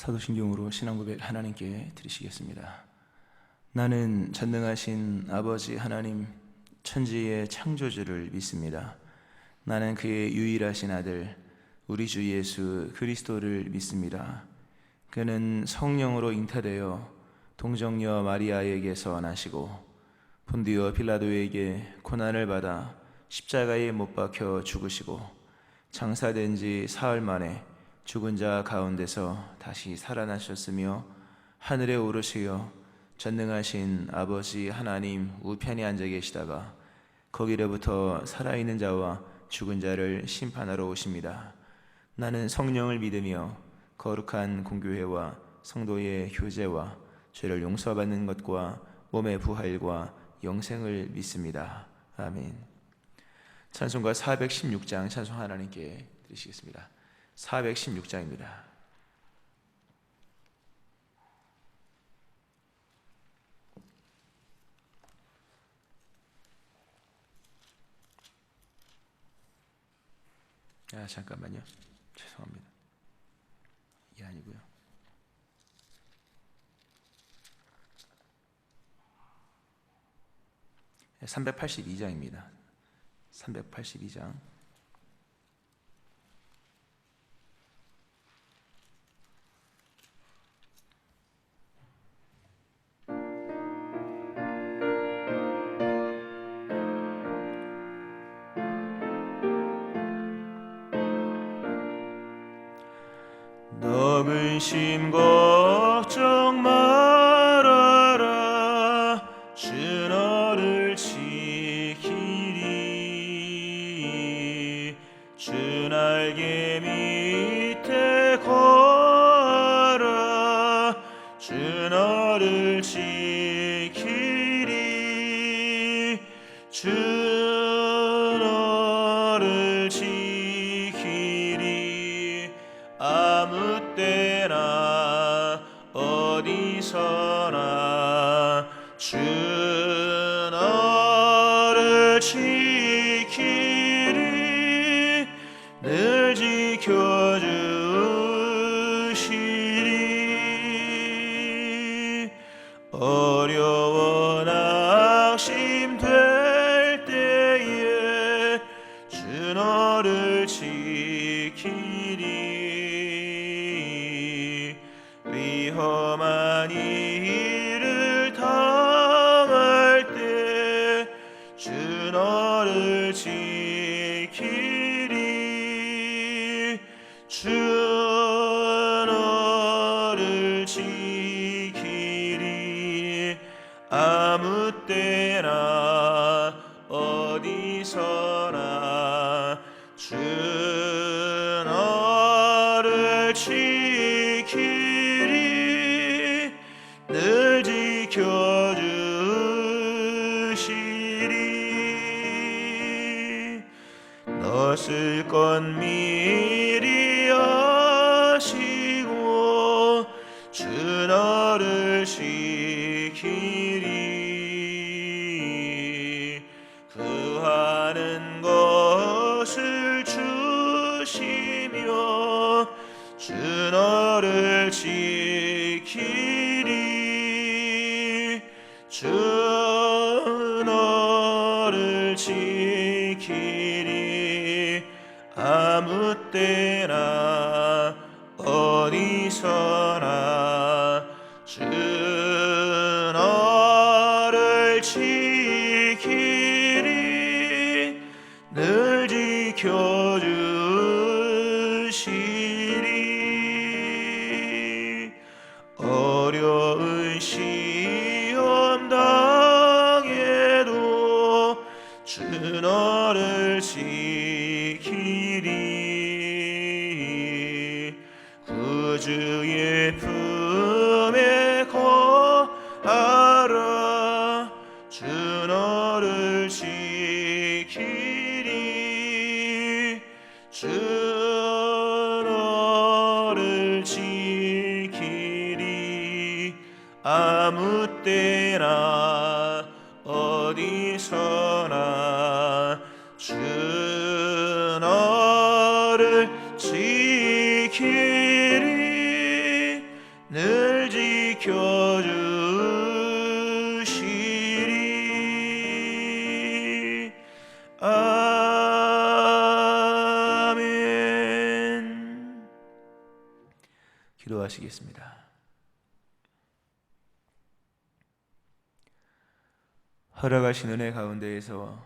사도신경으로 신앙고백 하나님께 드리시겠습니다. 나는 전능하신 아버지 하나님 천지의 창조주를 믿습니다. 나는 그의 유일하신 아들 우리 주 예수 그리스도를 믿습니다. 그는 성령으로 잉타되어 동정녀 마리아에게서 나시고 본디오 빌라도에게 고난을 받아 십자가에 못 박혀 죽으시고 장사된 지 사흘 만에 죽은 자 가운데서 다시 살아나셨으며 하늘에 오르시어 전능하신 아버지 하나님 우편에 앉아 계시다가 거기로부터 살아있는 자와 죽은 자를 심판하러 오십니다. 나는 성령을 믿으며 거룩한 공교회와 성도의 교제와 죄를 용서받는 것과 몸의 부활과 영생을 믿습니다. 아멘. 찬송가 416장 찬송 하나님께 드리시겠습니다. 416장입니다. 잠깐만요. 죄송합니다. 이게 아니고요. 382장입니다. 382장. 너 근심 걱정 말아라 주 너를 지키리 주 날개 밑에 거하라 주 너를 지키리 주 너를 지키리 아무 때나 어디서나 주 너를 지키리 늘 지켜주시리 어려워 낙심될 때에 주 너를 지키리 위험한 일을 당할 때 주 너를 지키리 주 너를 지키리 아무 때나 어디서나 주 너를 지키리 늘 지켜주시리 너 쓸 것 미리 아시고 주 너를 지키리 구하는 것을 주시며 주 너를 지키리 주 너를 지키리 아무 때나 어디서나 주 너를 지키리 늘 지켜주시리 어려운 시험 당해도 주 너를 지키리 구주의 품에 거하라 주 너를 지키리 주 너를 지키리 아무 때나 어디서나 주 너를 지키리 아멘. 기도하시겠습니다. 허락하신 은혜 가운데에서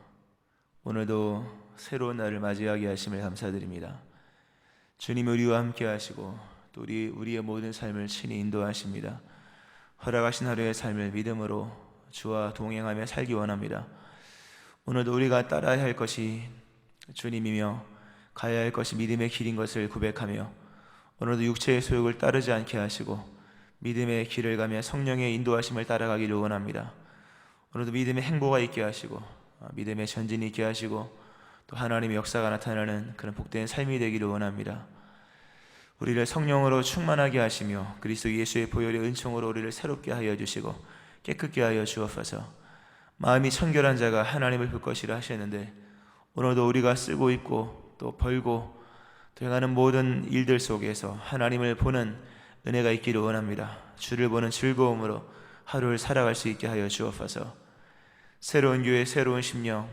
오늘도 새로운 날을 맞이하게 하심을 감사드립니다. 주님 우리와 함께 하시고 또 우리의 모든 삶을 친히 인도하십니다. 허락하신 하루의 삶을 믿음으로 주와 동행하며 살기 원합니다. 오늘도 우리가 따라야 할 것이 주님이며 가야 할 것이 믿음의 길인 것을 고백하며 오늘도 육체의 소욕을 따르지 않게 하시고 믿음의 길을 가며 성령의 인도하심을 따라가기를 원합니다. 오늘도 믿음의 행보가 있게 하시고 믿음의 전진이 있게 하시고 또 하나님의 역사가 나타나는 그런 복된 삶이 되기를 원합니다. 우리를 성령으로 충만하게 하시며 그리스도 예수의 보혈의 은총으로 우리를 새롭게 하여 주시고 깨끗게 하여 주옵소서. 마음이 청결한 자가 하나님을 볼 것이라 하셨는데 오늘도 우리가 쓰고 있고 또 벌고 또 행하는 모든 일들 속에서 하나님을 보는 은혜가 있기를 원합니다. 주를 보는 즐거움으로 하루를 살아갈 수 있게 하여 주옵소서. 새로운 교회 새로운 심령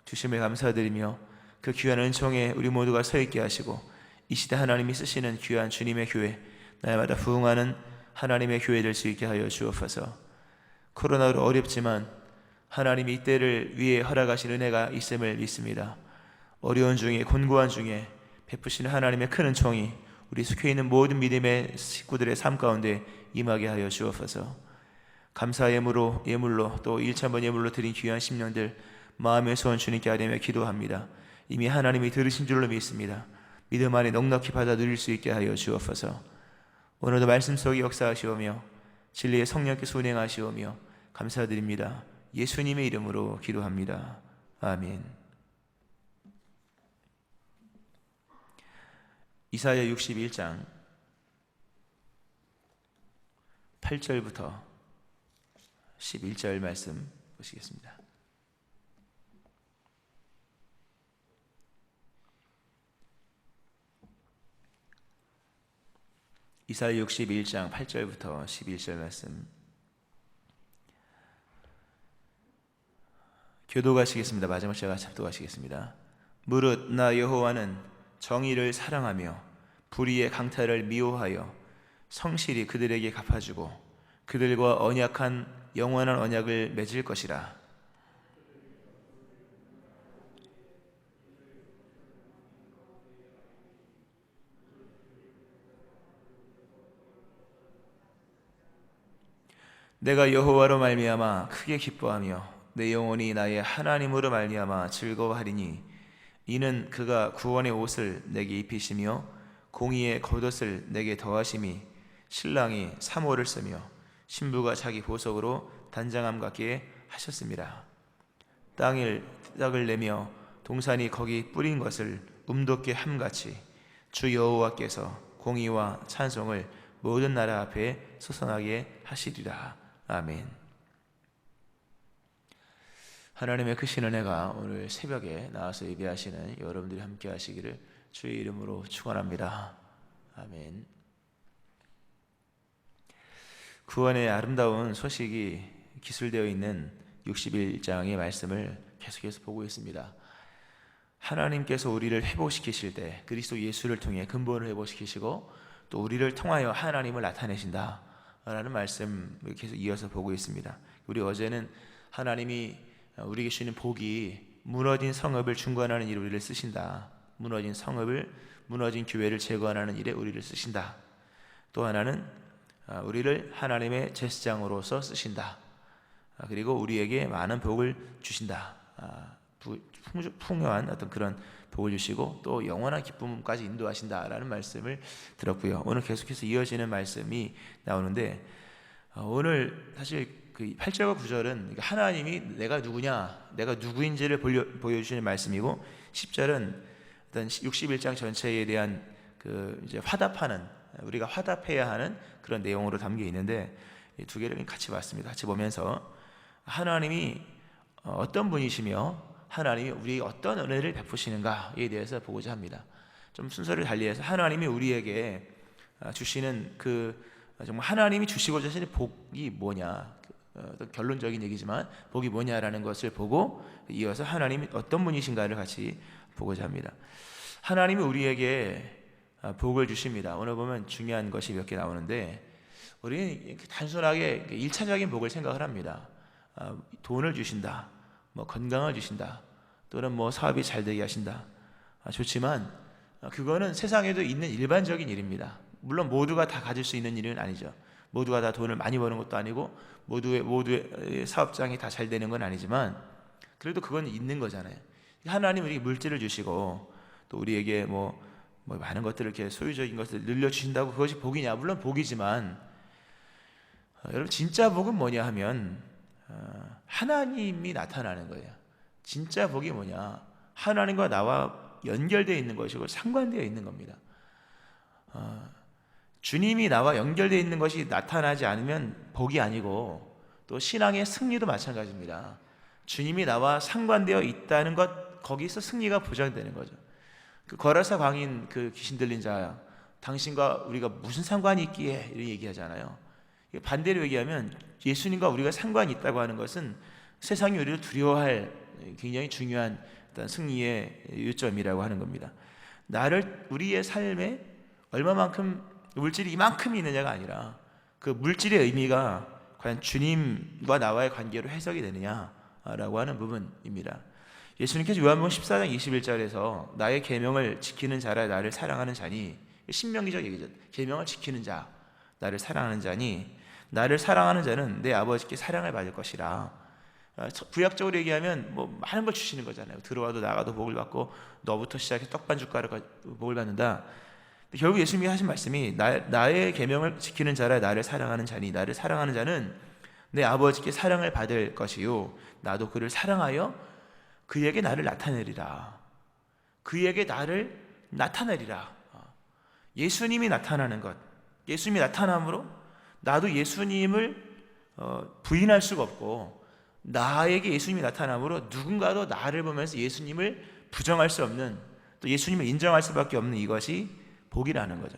주심을 감사드리며 그 귀한 은총에 우리 모두가 서 있게 하시고 이 시대 하나님이 쓰시는 귀한 주님의 교회 날마다 부흥하는 하나님의 교회 될 수 있게 하여 주옵소서. 코로나로 어렵지만 하나님이 이 때를 위해 허락하신 은혜가 있음을 믿습니다. 어려운 중에 곤고한 중에 베푸시는 하나님의 큰 은총이 우리 속해 있는 모든 믿음의 식구들의 삶 가운데 임하게 하여 주옵소서. 감사 예물로 또 1,000번 예물로 드린 귀한 심령들 마음의 소원 주님께 아뢰며 기도합니다. 이미 하나님이 들으신 줄로 믿습니다. 믿음 안에 넉넉히 받아 누릴 수 있게 하여 주옵소서. 오늘도 말씀 속에 역사하시오며 진리의 성령께서 운행하시오며 감사드립니다. 예수님의 이름으로 기도합니다. 아멘. 이사야 61장 8절부터 11절 말씀 보시겠습니다. 이사야 61장 8절부터 11절 말씀 교도가시겠습니다. 마지막 제가 잡도가시겠습니다. 무릇 나 여호와는 정의를 사랑하며 불의의 강탈을 미워하여 성실히 그들에게 갚아주고 그들과 언약한 영원한 언약을 맺을 것이라. 내가 여호와로 말미암아 크게 기뻐하며 내 영혼이 나의 하나님으로 말미암아 즐거워하리니 이는 그가 구원의 옷을 내게 입히시며 공의의 겉옷을 내게 더하심이 신랑이 사모를 쓰며 신부가 자기 보석으로 단장함 같게 하셨습니다. 땅을 내며 동산이 거기 뿌린 것을 움돋게 함같이 주 여호와께서 공의와 찬송을 모든 나라 앞에 솟아나게 하시리라. 아멘. 하나님의 크신 은혜가 오늘 새벽에 나와서 예배하시는 여러분들이 함께 하시기를 주의 이름으로 축원합니다. 아멘. 구원의 아름다운 소식이 기술되어 있는 61장의 말씀을 계속해서 보고 있습니다. 하나님께서 우리를 회복시키실 때 그리스도 예수를 통해 근본을 회복시키시고 또 우리를 통하여 하나님을 나타내신다 라는 말씀을 계속 이어서 보고 있습니다. 우리 어제는 하나님이 우리에게 주시는 복이 무너진 성읍을 중건하는 일에 우리를 쓰신다. 무너진 성읍을 무너진 교회를 재건하는 일에 우리를 쓰신다. 또 하나는 우리를 하나님의 제사장으로서 쓰신다. 그리고 우리에게 많은 복을 주신다. 풍요한 어떤 그런 복을 주시고 또 영원한 기쁨까지 인도하신다라는 말씀을 들었고요. 오늘 계속해서 이어지는 말씀이 나오는데 오늘 사실 그 8절과 9절은 하나님이 내가 누구냐, 내가 누구인지를 보여주시는 말씀이고 10절은 어떤 61장 전체에 대한 그 이제 화답하는 우리가 화답해야 하는 그런 내용으로 담겨 있는데 이 두 개를 같이 봤습니다. 같이 보면서 하나님이 어떤 분이시며 하나님이 우리에게 어떤 은혜를 베푸시는가에 대해서 보고자 합니다. 좀 순서를 달리해서 하나님이 우리에게 주시는 그 정말 하나님이 주시고자 하시는 복이 뭐냐, 어떤 결론적인 얘기지만 복이 뭐냐라는 것을 보고 이어서 하나님이 어떤 분이신가를 같이 보고자 합니다. 하나님이 우리에게 복을 주십니다. 오늘 보면 중요한 것이 몇 개 나오는데 우리는 단순하게 1차적인 복을 생각을 합니다. 돈을 주신다, 뭐 건강을 주신다, 또는 뭐 사업이 잘 되게 하신다. 좋지만 그거는 세상에도 있는 일반적인 일입니다. 물론 모두가 다 가질 수 있는 일은 아니죠. 모두가 다 돈을 많이 버는 것도 아니고 모두의 사업장이 다 잘 되는 건 아니지만 그래도 그건 있는 거잖아요. 하나님 우리에게 물질을 주시고 또 우리에게 뭐 많은 것들을 이렇게 소유적인 것을 늘려주신다고 그것이 복이냐? 물론 복이지만 여러분 진짜 복은 뭐냐 하면 하나님이 나타나는 거예요. 진짜 복이 뭐냐? 하나님과 나와 연결되어 있는 것이고 상관되어 있는 겁니다. 주님이 나와 연결되어 있는 것이 나타나지 않으면 복이 아니고 또 신앙의 승리도 마찬가지입니다. 주님이 나와 상관되어 있다는 것, 거기서 승리가 보장되는 거죠. 그 거라사 광인 그 귀신 들린 자, 당신과 우리가 무슨 상관이 있기에 이렇게 얘기하잖아요. 반대로 얘기하면 예수님과 우리가 상관이 있다고 하는 것은 세상이 우리를 두려워할 굉장히 중요한 어떤 승리의 요점이라고 하는 겁니다. 우리의 삶에 얼마만큼 물질이 이만큼 있느냐가 아니라 그 물질의 의미가 과연 주님과 나와의 관계로 해석이 되느냐라고 하는 부분입니다. 예수님께서 요한복음 14장 21절에서 나의 계명을 지키는 자라 나를 사랑하는 자니, 신명기적 얘기죠. 계명을 지키는 자, 나를 사랑하는 자니 나를 사랑하는 자는 내 아버지께 사랑을 받을 것이라. 구약적으로 얘기하면 뭐 많은 걸 주시는 거잖아요. 들어와도 나가도 복을 받고 너부터 시작해 떡반죽가루가 복을 받는다. 결국 예수님이 하신 말씀이 나의 계명을 지키는 자라 나를 사랑하는 자니 나를 사랑하는 자는 내 아버지께 사랑을 받을 것이요 나도 그를 사랑하여 그에게 나를 나타내리라. 그에게 나를 나타내리라. 예수님이 나타나는 것, 예수님이 나타남으로 나도 예수님을 부인할 수가 없고 나에게 예수님이 나타남으로 누군가도 나를 보면서 예수님을 부정할 수 없는, 또 예수님을 인정할 수밖에 없는 이것이 복이라는 거죠.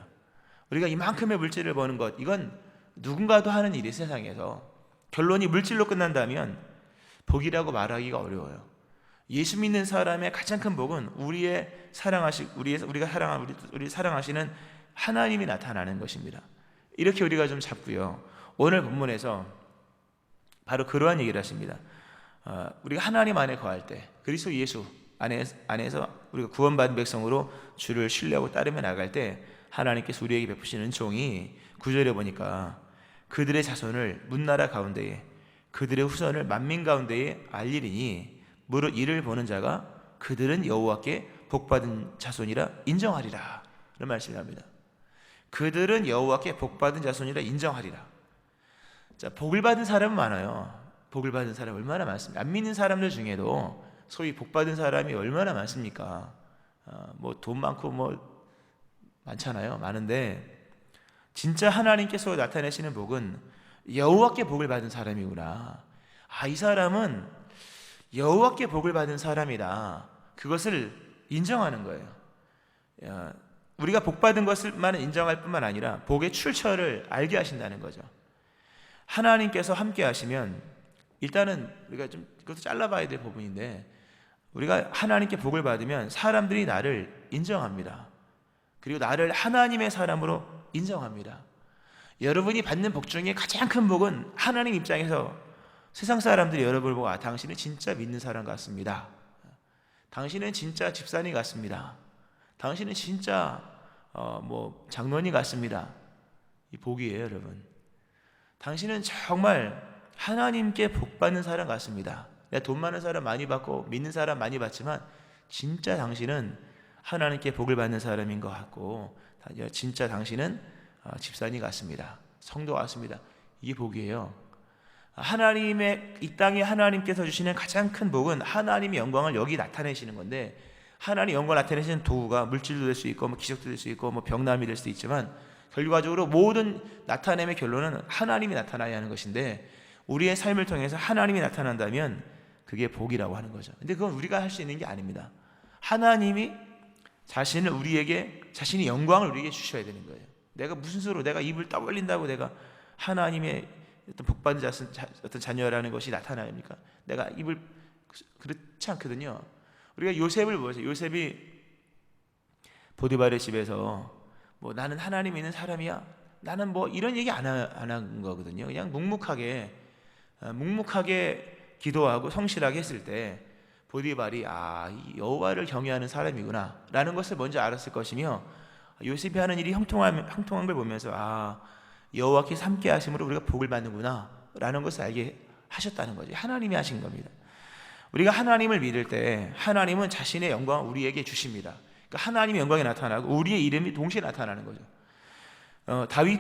우리가 이만큼의 물질을 버는 것, 이건 누군가도 하는 일이 세상에서 결론이 물질로 끝난다면 복이라고 말하기가 어려워요. 예수 믿는 사람의 가장 큰 복은 우리가 사랑하시는 하나님이 나타나는 것입니다. 이렇게 우리가 좀 잡고요. 오늘 본문에서 바로 그러한 얘기를 하십니다. 우리가 하나님 안에 거할 때, 그리스도 예수 안에서 우리가 구원받은 백성으로 주를 신뢰하고 따르며 나갈 때 하나님께서 우리에게 베푸시는 은총이 9절에 보니까 그들의 자손을 문나라 가운데에 그들의 후손을 만민 가운데에 알리리니 무릇 이를 보는 자가 그들은 여호와께 복받은 자손이라 인정하리라. 이런 말씀을 합니다. 그들은 여호와께 복받은 자손이라 인정하리라. 자, 복을 받은 사람은 많아요. 복을 받은 사람 얼마나 많습니까? 안 믿는 사람들 중에도 소위 복받은 사람이 얼마나 많습니까? 뭐 돈 많고 뭐 많잖아요. 많은데 진짜 하나님께서 나타내시는 복은 여호와께 복을 받은 사람이구나. 이 사람은 여호와께 복을 받은 사람이다. 그것을 인정하는 거예요. 우리가 복 받은 것을만 인정할 뿐만 아니라 복의 출처를 알게 하신다는 거죠. 하나님께서 함께 하시면 일단은 우리가 좀 그것도 잘라봐야 될 부분인데, 우리가 하나님께 복을 받으면 사람들이 나를 인정합니다. 그리고 나를 하나님의 사람으로 인정합니다. 여러분이 받는 복 중에 가장 큰 복은 하나님 입장에서 세상 사람들이 여러분을 보고 당신은 진짜 믿는 사람 같습니다. 당신은 진짜 집사님 같습니다. 당신은 진짜 장로님 같습니다. 이 복이에요, 여러분. 당신은 정말 하나님께 복 받는 사람 같습니다. 내가 돈 많은 사람 많이 받고 믿는 사람 많이 받지만 진짜 당신은 하나님께 복을 받는 사람인 것 같고, 진짜 당신은 집사님 같습니다. 성도 같습니다. 이게 복이에요. 이 땅에 하나님께서 주시는 가장 큰 복은 하나님의 영광을 여기 나타내시는 건데, 하나님의 영광을 나타내시는 도구가 물질도 될 수 있고 기적도 될 수 있고 병남이 될 수도 있지만 결과적으로 모든 나타냄의 결론은 하나님이 나타나야 하는 것인데, 우리의 삶을 통해서 하나님이 나타난다면 그게 복이라고 하는 거죠. 근데 그건 우리가 할 수 있는 게 아닙니다. 하나님이 자신의 영광을 우리에게 주셔야 되는 거예요. 내가 무슨 수로 내가 입을 떠벌린다고 내가 하나님의 어떤 복받은 어떤 자녀라는 것이 나타납니까? 내가 입을 그렇지 않거든요. 우리가 요셉을 보세요. 요셉이 보디발의 집에서 뭐 나는 하나님 있는 사람이야, 나는 뭐 이런 얘기 안 한 거거든요. 그냥 묵묵하게 기도하고 성실하게 했을 때 보디발이 이 여호와를 경외하는 사람이구나 라는 것을 먼저 알았을 것이며, 요셉이 하는 일이 형통한 걸 보면서 여호와께서 함께 하심으로 우리가 복을 받는구나 라는 것을 알게 하셨다는 거죠. 하나님이 하신 겁니다. 우리가 하나님을 믿을 때 하나님은 자신의 영광을 우리에게 주십니다. 그러니까 하나님의 영광이 나타나고 우리의 이름이 동시에 나타나는 거죠. 다윗,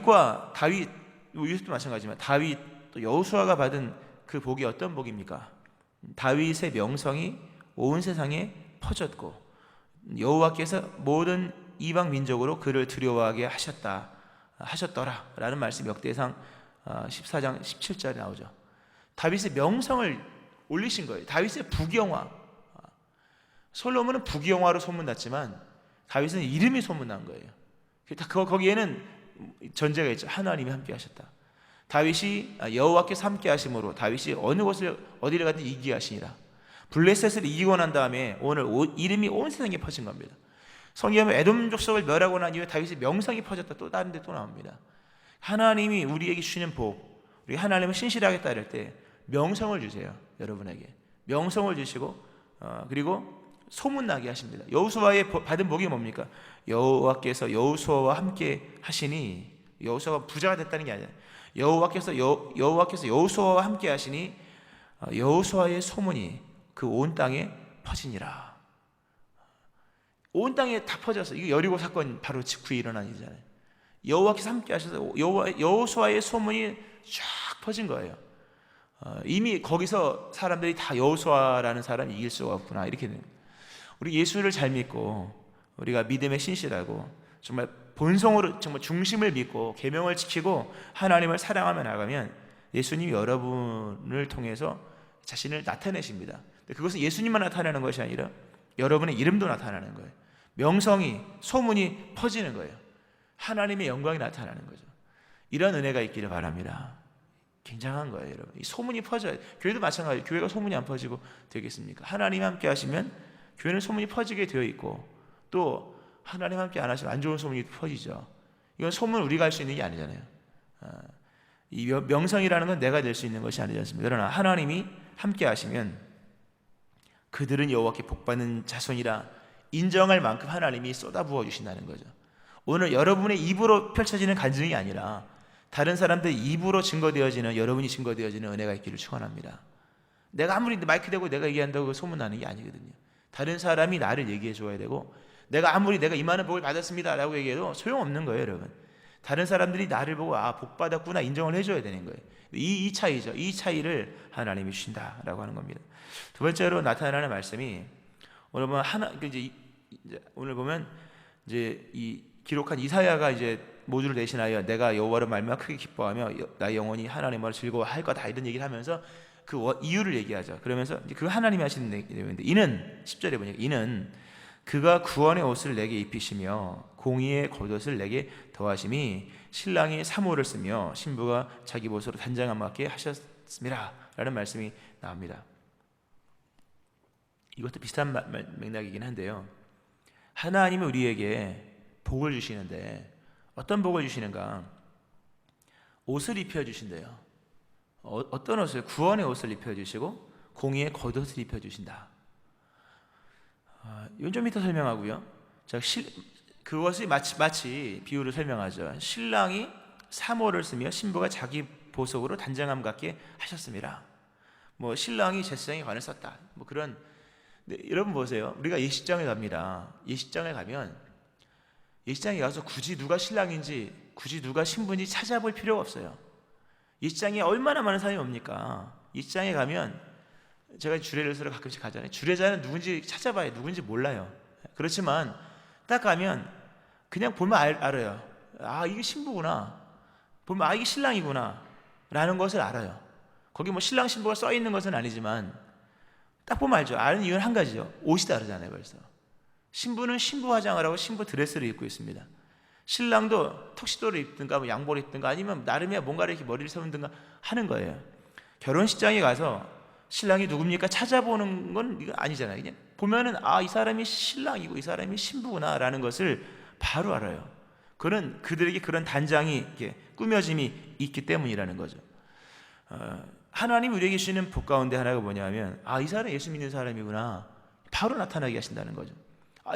요셉도 마찬가지지만 다윗 또 여호수아가 받은 그 복이 어떤 복입니까? 다윗의 명성이 온 세상에 퍼졌고 여호와께서 모든 이방 민족으로 그를 두려워하게 하셨더라 라는 말씀이 역대상 14장 17절에 나오죠. 다윗의 명성을 올리신 거예요. 다윗의 부귀영화. 솔로몬은 부귀영화로 소문났지만 다윗은 이름이 소문난 거예요. 거기에는 전제가 있죠. 하나님이 함께 하셨다. 다윗이 여호와께서 함께 하심으로 다윗이 어디를 가든 이기게 하시니라. 블레셋을 이기고 난 다음에 오늘 이름이 온 세상에 퍼진 겁니다. 성경에 에돔 족속을 멸하고 난 이후에 다윗의 명성이 퍼졌다. 또 다른 데 또 나옵니다. 하나님이 우리에게 주시는 복, 우리 하나님을 신실하게 따를 때 명성을 주세요. 여러분에게 명성을 주시고 그리고 소문나게 하십니다. 여호수아의 받은 복이 뭡니까? 여호와께서 여호수아와 함께 하시니, 여호수아가 부자가 됐다는 게 아니라 여호와께서 여호수아와 함께 하시니 여호수아의 소문이 그 온 땅에 퍼지니라. 온 땅에 다 퍼져서, 이게 여리고 사건 바로 직후에 일어난 일이잖아요. 여호와께서 함께 하셔서 여호수아의 소문이 쫙 퍼진 거예요. 이미 거기서 사람들이 다 여호수아라는 사람이 이길 수가 없구나 이렇게 됩니다. 우리 예수를 잘 믿고 우리가 믿음에 신실하고 정말 본성으로 정말 중심을 믿고 계명을 지키고 하나님을 사랑하며 나가면 예수님이 여러분을 통해서 자신을 나타내십니다. 그것은 예수님만 나타나는 것이 아니라 여러분의 이름도 나타나는 거예요. 명성이, 소문이 퍼지는 거예요. 하나님의 영광이 나타나는 거죠. 이런 은혜가 있기를 바랍니다. 굉장한 거예요, 여러분. 이 소문이 퍼져야, 교회도 마찬가지예요. 교회가 소문이 안 퍼지고 되겠습니까? 하나님 함께 하시면 교회는 소문이 퍼지게 되어 있고, 또 하나님 함께 안 하시면 안 좋은 소문이 퍼지죠. 이건 소문 우리가 할 수 있는 게 아니잖아요. 이 명성이라는 건 내가 낼 수 있는 것이 아니지 않습니까? 그러나 하나님이 함께 하시면 그들은 여호와께 복받는 자손이라 인정할 만큼 하나님이 쏟아부어 주신다는 거죠. 오늘 여러분의 입으로 펼쳐지는 간증이 아니라 다른 사람들 입으로 증거되어지는, 여러분이 증거되어지는 은혜가 있기를 축원합니다. 내가 아무리 마이크 대고 내가 얘기한다고 소문나는 게 아니거든요. 다른 사람이 나를 얘기해 줘야 되고, 내가 아무리 내가 이만한 복을 받았습니다 라고 얘기해도 소용없는 거예요, 여러분. 다른 사람들이 나를 보고 복 받았구나 인정을 해줘야 되는 거예요. 이 차이죠. 이 차이를 하나님이 주신다라고 하는 겁니다. 두 번째로 나타나는 말씀이 오늘 보면 오늘 보면 이제 이 기록한 이사야가 이제 모두를 대신하여 내가 여호와로 말미암아 크게 기뻐하며 나의 영혼이 하나님을 즐거워할 거다 이런 얘기를 하면서 그 이유를 얘기하죠. 그러면서 이제 그 하나님이 하시는 내용인데, 이는 10절에 보니까 이는 그가 구원의 옷을 내게 입히시며 공의의 겉옷을 내게 더하심이 신랑이 사모를 쓰며 신부가 자기 보소로 단장함 같게 하셨습니다 라는 말씀이 나옵니다. 이것도 비슷한 맥락이긴 한데요, 하나님은 우리에게 복을 주시는데 어떤 복을 주시는가? 옷을 입혀주신대요. 어떤 옷을? 구원의 옷을 입혀주시고 공의의 겉옷을 입혀주신다. 이건 좀 이따 설명하고요. 자, 그것이 마치 비유를 설명하죠. 신랑이 사모를 쓰며 신부가 자기 보석으로 단장함 같게 하셨습니다. 뭐 신랑이 제사장에 관을 썼다. 뭐 그런. 근데 여러분 보세요. 우리가 예식장에 갑니다. 예식장에 가면 예식장에 가서 굳이 누가 신랑인지 굳이 누가 신부인지 찾아볼 필요가 없어요. 예식장에 얼마나 많은 사람이 옵니까? 예식장에 가면 제가 주례를 가끔씩 가잖아요. 주례자는 누군지 찾아봐요. 누군지 몰라요. 그렇지만 딱 가면 그냥 보면 알아요. 이게 신부구나. 보면 이게 신랑이구나 라는 것을 알아요. 거기 뭐 신랑 신부가 써 있는 것은 아니지만 딱 보면 알죠. 아는 이유는 한 가지죠. 옷이 다르잖아요. 벌써 신부는 신부 화장을 하고 신부 드레스를 입고 있습니다. 신랑도 턱시도를 입든가 뭐 양복을 입든가 아니면 나름이야 뭔가를 이렇게 머리를 세운든가 하는 거예요. 결혼식장에 가서 신랑이 누굽니까 찾아보는 건 이거 아니잖아요. 그냥 보면은 이 사람이 신랑이고 이 사람이 신부구나 라는 것을 바로 알아요. 그는 그들에게 그런 단장이 이렇게 꾸며짐이 있기 때문이라는 거죠. 하나님 우리에게 주시는 복 가운데 하나가 뭐냐면 이 사람 예수 믿는 사람이구나 바로 나타나게 하신다는 거죠.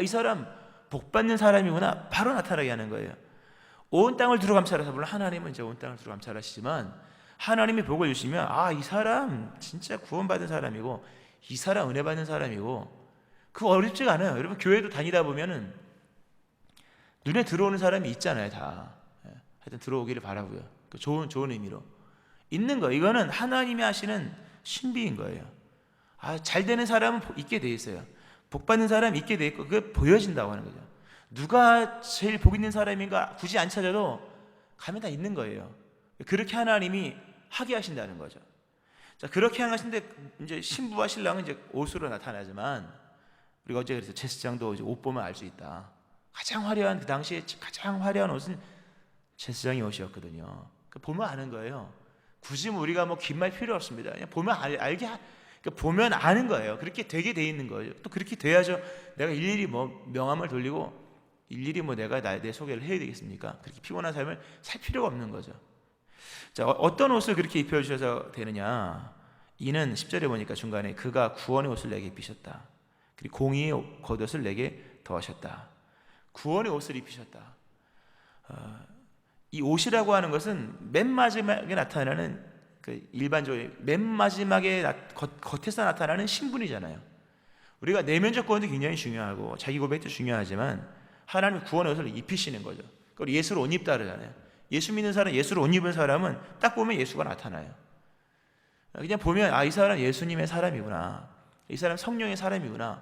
이 사람 복 받는 사람이구나 바로 나타나게 하는 거예요. 온 땅을 두루 감찰하사, 물론 하나님은 이제 온 땅을 두루 감찰하시지만 하나님이 복을 주시면 이 사람 진짜 구원받은 사람이고 이 사람 은혜 받는 사람이고, 그거 어렵지가 않아요. 여러분 교회도 다니다 보면은 눈에 들어오는 사람이 있잖아요. 다 하여튼 들어오기를 바라고요. 좋은 의미로 있는 거. 이거는 하나님이 하시는 신비인 거예요. 잘 되는 사람은 있게 돼 있어요. 복 받는 사람이 있게 돼 있고 그게 보여진다고 하는 거죠. 누가 제일 복 있는 사람인가 굳이 안 찾아도 가면 다 있는 거예요. 그렇게 하나님이 하게 하신다는 거죠. 자, 그렇게 하시는데 이제 신부와 신랑은 이제 옷으로 나타나지만 우리가 어제 그래서 제스장도 이제 옷 보면 알 수 있다. 가장 화려한, 그 당시에 가장 화려한 옷은 제스장의 옷이었거든요. 보면 아는 거예요. 굳이 우리가 뭐 긴 말 필요 없습니다. 그냥 보면 알게 보면 아는 거예요. 그렇게 되게 돼 있는 거예요. 또 그렇게 돼야죠. 내가 일일이 뭐 명함을 돌리고 일일이 뭐 내가 내 소개를 해야 되겠습니까? 그렇게 피곤한 삶을 살 필요가 없는 거죠. 자, 어떤 옷을 그렇게 입혀주셔서 되느냐? 이는 10절에 보니까 중간에 그가 구원의 옷을 내게 입히셨다. 그리고 공의의 겉옷을 내게 더하셨다. 구원의 옷을 입히셨다. 이 옷이라고 하는 것은 맨 마지막에 나타나는 일반적으로 맨 마지막에 겉에서 나타나는 신분이잖아요. 우리가 내면적 구원도 굉장히 중요하고 자기 고백도 중요하지만 하나님 구원의 옷을 입히시는 거죠. 그걸 예수로 옷 입다 그러잖아요. 예수 믿는 사람, 예수로 옷 입은 사람은 딱 보면 예수가 나타나요. 그냥 보면 이 사람 예수님의 사람이구나, 이 사람 성령의 사람이구나,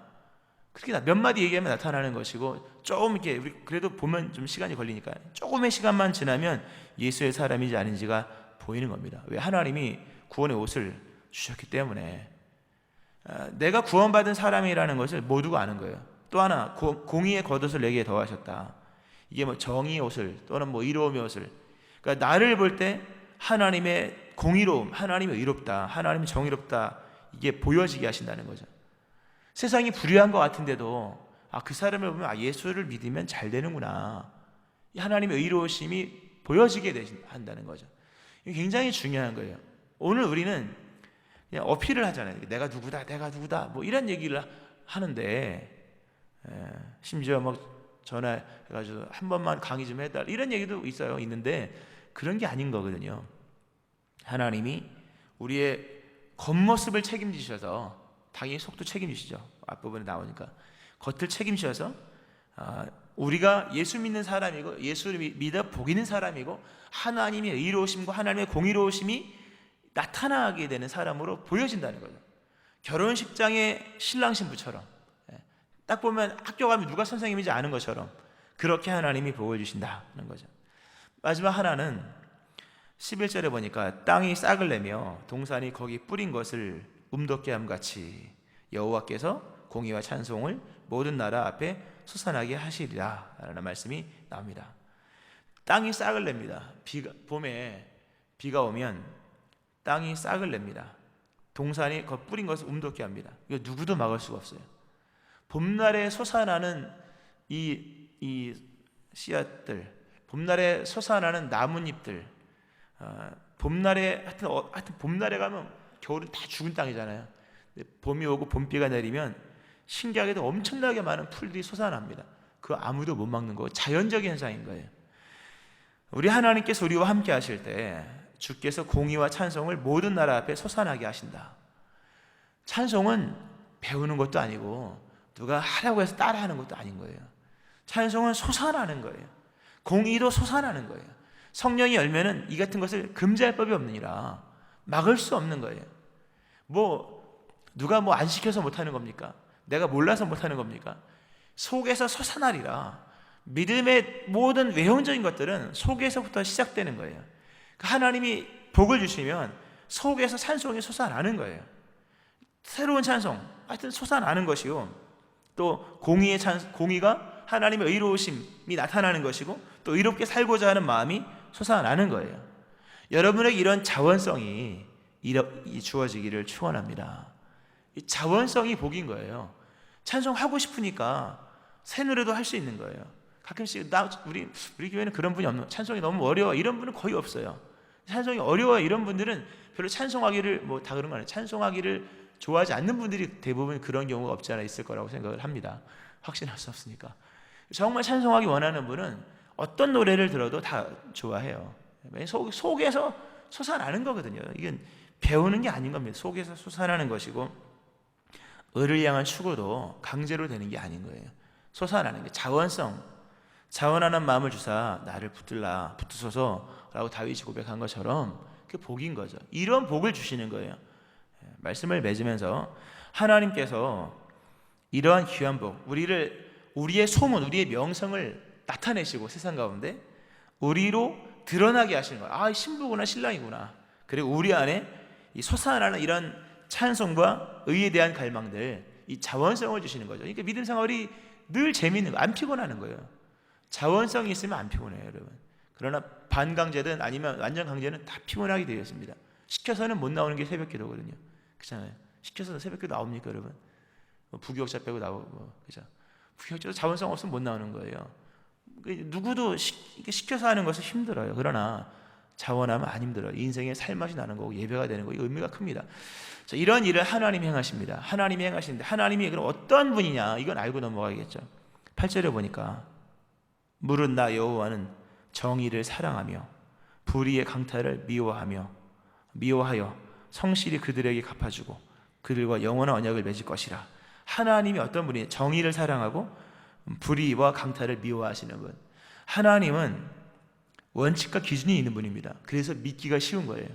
그렇게 몇 마디 얘기하면 나타나는 것이고, 조금 이렇게 우리 그래도 보면 좀 시간이 걸리니까 조금의 시간만 지나면 예수의 사람인지 아닌지가 보이는 겁니다. 왜? 하나님이 구원의 옷을 주셨기 때문에. 내가 구원받은 사람이라는 것을 모두가 아는 거예요. 또 하나, 공의의 겉옷을 내게 더하셨다. 이게 뭐 정의의 옷을 또는 뭐 의로움의 옷을, 그러니까 나를 볼 때 하나님의 공의로움, 하나님이 의롭다, 하나님이 정의롭다, 이게 보여지게 하신다는 거죠. 세상이 불의한 것 같은데도 그 사람을 보면 예수를 믿으면 잘 되는구나, 하나님의 의로우심이 보여지게 한다는 거죠. 이게 굉장히 중요한 거예요. 오늘 우리는 그냥 어필을 하잖아요. 내가 누구다 뭐 이런 얘기를 하는데, 심지어 뭐 전화해가지고 한 번만 강의 좀 해달라 이런 얘기도 있는데 그런 게 아닌 거거든요. 하나님이 우리의 겉모습을 책임지셔서, 당연히 속도 책임지시죠. 앞부분에 나오니까 겉을 책임지셔서 우리가 예수 믿는 사람이고 예수를 믿어 복있는 사람이고 하나님의 의로우심과 하나님의 공의로우심이 나타나게 되는 사람으로 보여진다는 거죠. 결혼식장의 신랑 신부처럼, 딱 보면 학교 가면 누가 선생님인지 아는 것처럼 그렇게 하나님이 복을 주신다는 거죠. 마지막 하나는 11절에 보니까 땅이 싹을 내며 동산이 거기 뿌린 것을 움덮게 함같이 여호와께서 공의와 찬송을 모든 나라 앞에 솟아나게 하시리라 라는 말씀이 나옵니다. 땅이 싹을 냅니다. 봄에 비가 오면 땅이 싹을 냅니다. 동산이 그 뿌린 것을 움덮게 합니다. 이거 누구도 막을 수가 없어요. 봄날에 솟아나는 이 씨앗들, 봄날에 솟아나는 나뭇잎들, 봄날에 하여튼 봄날에 가면 겨울은 다 죽은 땅이잖아요. 봄이 오고 봄비가 내리면 신기하게도 엄청나게 많은 풀들이 솟아납니다. 그거 아무도 못 막는 거, 자연적인 현상인 거예요. 우리 하나님께서 우리와 함께 하실 때 주께서 공의와 찬송을 모든 나라 앞에 솟아나게 하신다. 찬송은 배우는 것도 아니고 누가 하라고 해서 따라하는 것도 아닌 거예요. 찬송은 솟아나는 거예요. 공의도 솟아나는 거예요. 성령이 열면은 이 같은 것을 금지할 법이 없느니라, 막을 수 없는 거예요. 누가 안 시켜서 못하는 겁니까? 내가 몰라서 못하는 겁니까? 속에서 솟아나리라. 믿음의 모든 외형적인 것들은 속에서부터 시작되는 거예요. 하나님이 복을 주시면 속에서 찬송이 솟아나는 거예요. 새로운 찬송, 하여튼 솟아나는 것이요, 또 공의가 하나님의 의로우심이 나타나는 것이고, 또 의롭게 살고자 하는 마음이 솟아나는 거예요. 여러분에게 이런 자원성이 주어지기를 축원합니다. 이 자원성이 복인 거예요. 찬송하고 싶으니까 새 노래도 할 수 있는 거예요. 가끔씩 우리 교회는 그런 분이 없는, 찬송이 너무 어려워 이런 분은 거의 없어요. 찬송이 어려워 이런 분들은 별로 찬송하기를 다 그런 거 아니에요. 찬송하기를 좋아하지 않는 분들이 대부분 그런 경우가 없지 않아 있을 거라고 생각을 합니다. 확신할 수 없으니까. 정말 찬송하기 원하는 분은 어떤 노래를 들어도 다 좋아해요. 속에서 솟아나는 거거든요. 이건 배우는 게 아닌 겁니다. 속에서 솟아나는 것이고, 의를 향한 추구도 강제로 되는 게 아닌 거예요. 솟아나는 게 자원하는 마음을 주사 나를 붙드소서라고 다윗이 고백한 것처럼 그 복인 거죠. 이런 복을 주시는 거예요. 말씀을 맺으면서 하나님께서 이러한 귀한 복, 우리의 소문, 우리의 명성을 나타내시고 세상 가운데 우리로 드러나게 하시는 거예요. 아, 신부구나, 신랑이구나. 그리고 우리 안에 이 솟아나는 이런 찬송과 의에 대한 갈망들, 이 자원성을 주시는 거죠. 그러니까 믿음 생활이 늘 재미있는 거, 안 피곤하는 거예요. 자원성이 있으면 안 피곤해요, 여러분. 그러나 반강제든 아니면 완전 강제는 다 피곤하게 되어 있습니다. 시켜서는 못 나오는 게 새벽기도거든요. 그렇잖아요. 시켜서 새벽기도 나옵니까, 여러분? 부교육자 빼고 나오고, 그죠? 부교육자도 자원성 없으면 못 나오는 거예요. 누구도 시켜서 하는 것은 힘들어요. 그러나 자원하면 안 힘들어요. 인생의 살맛이 나는 거고 예배가 되는 거고 의미가 큽니다. 자, 이런 일을 하나님이 행하십니다. 하나님이 행하시는데 하나님이 그럼 어떤 분이냐, 이건 알고 넘어가야겠죠. 8절에 보니까 물은 나 여호와는 정의를 사랑하며 불의의 강탈을 미워하여 성실히 그들에게 갚아주고 그들과 영원한 언약을 맺을 것이라. 하나님이 어떤 분이에요? 정의를 사랑하고 불의와 강탈을 미워하시는 분. 하나님은 원칙과 기준이 있는 분입니다. 그래서 믿기가 쉬운 거예요.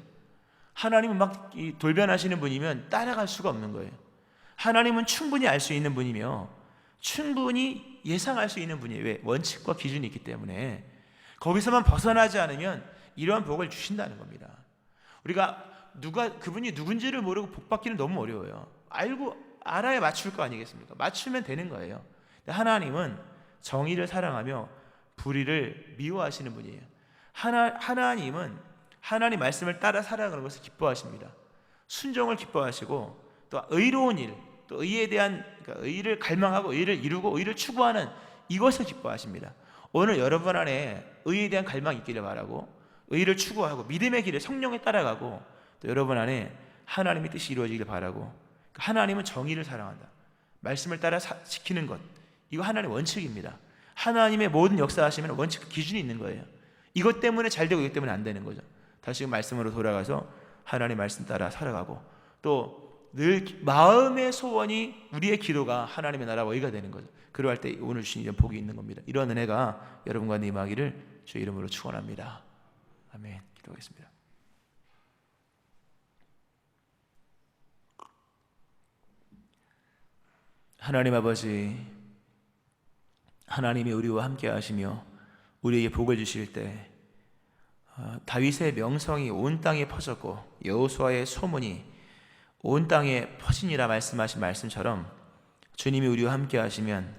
하나님은 막 돌변하시는 분이면 따라갈 수가 없는 거예요. 하나님은 충분히 알 수 있는 분이며 충분히 예상할 수 있는 분이에요. 왜? 원칙과 기준이 있기 때문에. 거기서만 벗어나지 않으면 이러한 복을 주신다는 겁니다. 우리가 그분이 누군지를 모르고 복 받기는 너무 어려워요. 알아야 맞출 거 아니겠습니까? 맞추면 되는 거예요. 하나님은 정의를 사랑하며 불의를 미워하시는 분이에요. 하나님은 하나님 말씀을 따라 살아가는 것을 기뻐하십니다. 순종을 기뻐하시고 또 의로운 일, 또 의에 대한, 그러니까 의를 갈망하고 의를 이루고 의를 추구하는 이것을 기뻐하십니다. 오늘 여러분 안에 의에 대한 갈망이 있기를 바라고 의를 추구하고 믿음의 길에 성령에 따라가고 또 여러분 안에 하나님의 뜻이 이루어지기를 바라고. 하나님은 정의를 사랑한다. 말씀을 따라 지키는 것, 이거 하나님의 원칙입니다. 하나님의 모든 역사하시면 원칙, 기준이 있는 거예요. 이것 때문에 잘 되고 이것 때문에 안 되는 거죠. 다시 말씀으로 돌아가서 하나님의 말씀 따라 살아가고 또 늘 마음의 소원이 우리의 기도가 하나님의 나라와 의가 되는 거죠. 그러할 때 오늘 주신 이런 복이 있는 겁니다. 이런 은혜가 여러분과 임하기를 주의 이름으로 축원합니다. 아멘. 기도하겠습니다. 하나님 아버지, 하나님이 우리와 함께 하시며 우리에게 복을 주실 때 다윗의 명성이 온 땅에 퍼졌고 여호수아의 소문이 온 땅에 퍼지니라 말씀하신 말씀처럼 주님이 우리와 함께 하시면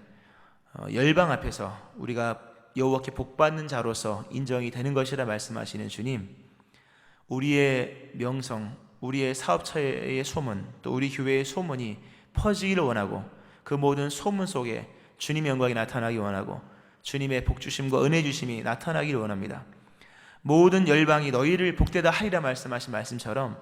열방 앞에서 우리가 여호와께 복받는 자로서 인정이 되는 것이라 말씀하시는 주님, 우리의 명성, 우리의 사업처의 소문, 또 우리 교회의 소문이 퍼지기를 원하고 그 모든 소문 속에 주님의 영광이 나타나기 원하고 주님의 복주심과 은혜 주심이 나타나기를 원합니다. 모든 열방이 너희를 복되다 하리라 말씀하신 말씀처럼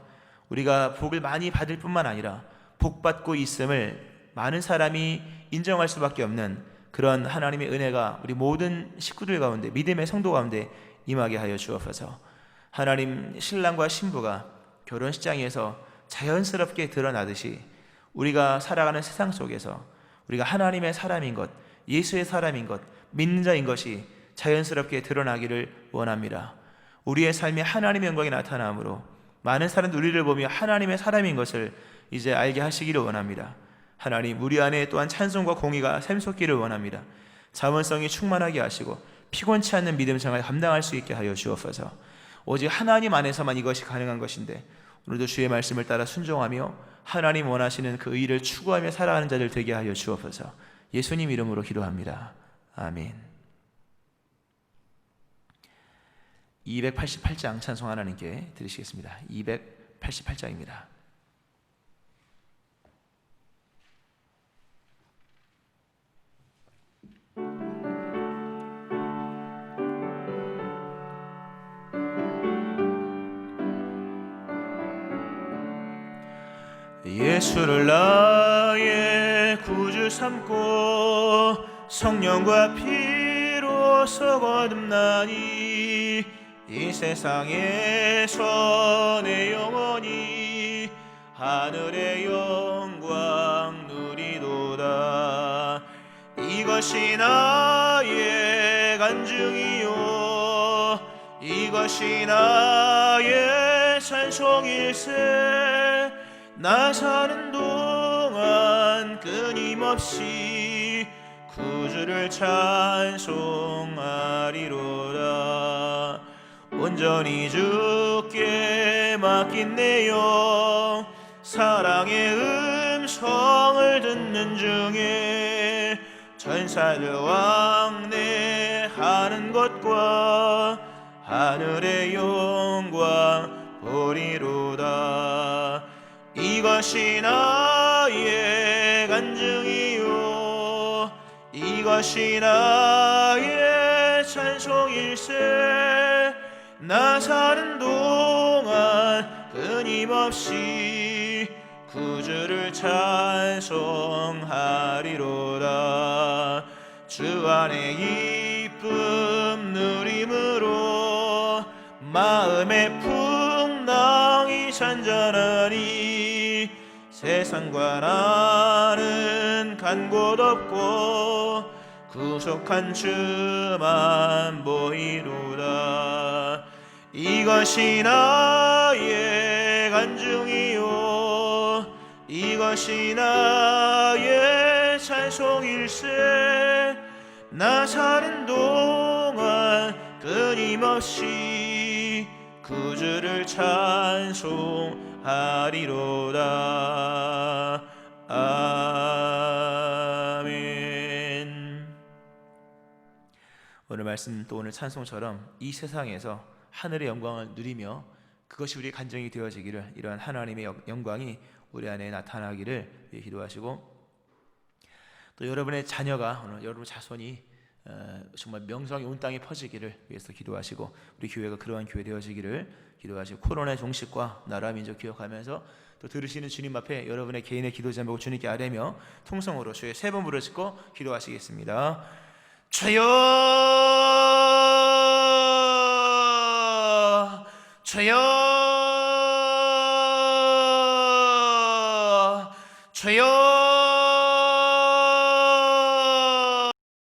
우리가 복을 많이 받을 뿐만 아니라 복받고 있음을 많은 사람이 인정할 수밖에 없는 그런 하나님의 은혜가 우리 모든 식구들 가운데, 믿음의 성도 가운데 임하게 하여 주옵소서. 하나님, 신랑과 신부가 결혼식장에서 자연스럽게 드러나듯이 우리가 살아가는 세상 속에서 우리가 하나님의 사람인 것, 예수의 사람인 것, 믿는 자인 것이 자연스럽게 드러나기를 원합니다. 우리의 삶에 하나님의 영광이 나타나므로 많은 사람들이 우리를 보며 하나님의 사람인 것을 이제 알게 하시기를 원합니다. 하나님, 우리 안에 또한 찬송과 공의가 샘솟기를 원합니다. 자원성이 충만하게 하시고 피곤치 않는 믿음 생활을 감당할 수 있게 하여 주옵소서. 오직 하나님 안에서만 이것이 가능한 것인데 오늘도 주의 말씀을 따라 순종하며 하나님 원하시는 그 의를 추구하며 살아가는 자들 되게 하여 주옵소서. 예수님 이름으로 기도합니다. 아멘. 288장 찬송 하나님께 드리시겠습니다. 288장입니다. 예수를 나의 구주 삼고 성령과 피로서 거듭나니 이 세상에서 내 영혼이 하늘의 영광 누리도다. 이것이 나의 간증이요 이것이 나의 찬송일세. 나 사는 동안 끊임없이 구주를 찬송하리로다. 온전히 주께 맡긴 내 영 사랑의 음성을 듣는 중에 천사들 왕래하는 것과 하늘의 영광 보리로다. 이것이 나의 간증이요 이것이 나의 찬송일세. 나 사는 동안 끊임없이 구주를 찬송하리로다. 주 안에 기쁨 누림으로 마음의 풍랑이 잔잔하니 세상과 나는 간 곳 없고 구속한 주만 보이로다. 이것이 나의 간증이요 이것이 나의 찬송일세. 나 사는 동안 끊임없이 구주를 찬송하리로다. 아멘. 오늘 말씀 또 오늘 찬송처럼 이 세상에서 하늘의 영광을 누리며 그것이 우리의 간증이 되어지기를, 이러한 하나님의 영광이 우리 안에 나타나기를 기도하시고, 또 여러분의 자녀가 오늘 여러분 자손이 정말 명성이 온 땅에 퍼지기를 위해서 기도하시고, 우리 교회가 그러한 교회 되어지기를 기도하시고, 코로나의 종식과 나라 민족 기억하면서 또 들으시는 주님 앞에 여러분의 개인의 기도 제목을 주님께 아뢰며 통성으로 주의 세 번 부르짖고 기도하시겠습니다. 주여 주여 주여